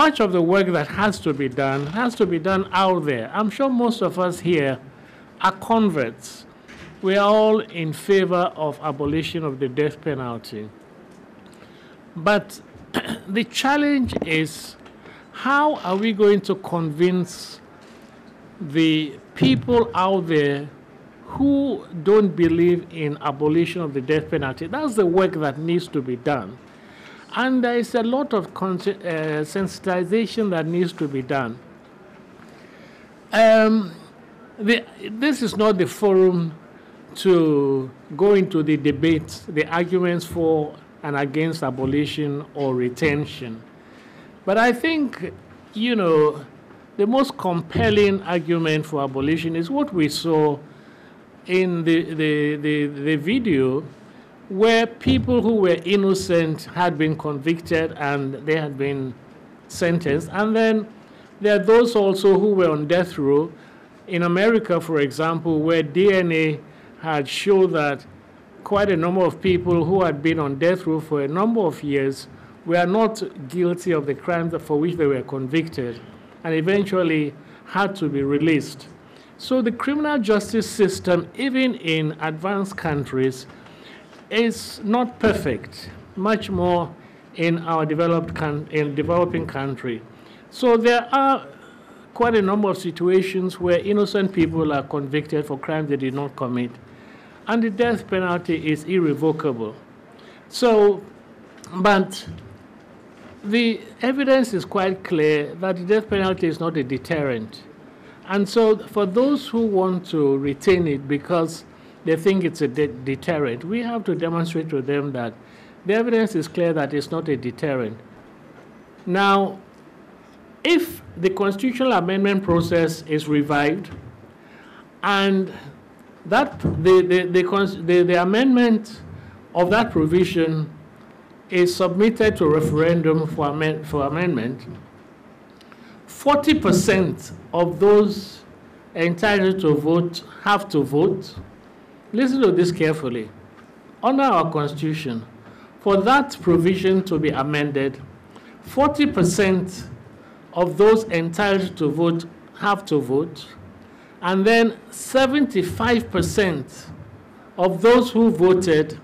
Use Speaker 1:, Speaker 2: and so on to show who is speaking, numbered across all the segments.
Speaker 1: much of the work that has to be done out there. I'm sure most of us here are converts. We are all in favor of abolition of the death penalty. But the challenge is, how are we going to convince the people out there who don't believe in abolition of the death penalty? That's the work that needs to be done. And there is a lot of sensitization that needs to be done. This is not the forum to go into the debates, the arguments for and against abolition or retention. But I think, you know, the most compelling argument for abolition is what we saw in the video, where people who were innocent had been convicted and they had been sentenced. And then there are those also who were on death row. In America, for example, where DNA had shown that quite a number of people who had been on death row for a number of years were not guilty of the crimes for which they were convicted and eventually had to be released. So the criminal justice system, even in advanced countries, is not perfect, much more in our developing country. So there are quite a number of situations where innocent people are convicted for crimes they did not commit, and the death penalty is irrevocable. So, but the evidence is quite clear that the death penalty is not a deterrent. And so for those who want to retain it because they think it's a deterrent, we have to demonstrate to them that the evidence is clear that it's not a deterrent. Now, if the constitutional amendment process is revived and that the amendment of that provision is submitted to referendum for amendment, 40% of those entitled to vote have to vote. Listen to this carefully. Under our Constitution, for that provision to be amended, 40% of those entitled to vote have to vote, and then 75% of those who voted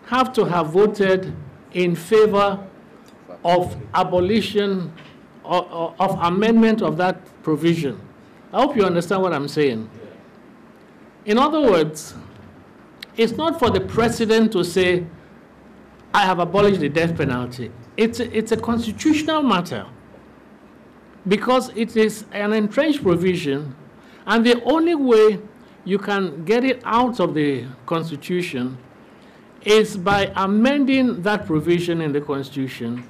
Speaker 1: have to have voted in favor of abolition of amendment of that provision. I hope you understand what I'm saying. In other words, it's not for the president to say, I have abolished the death penalty. It's a constitutional matter because it is an entrenched provision, and the only way you can get it out of the Constitution is by amending that provision in the Constitution.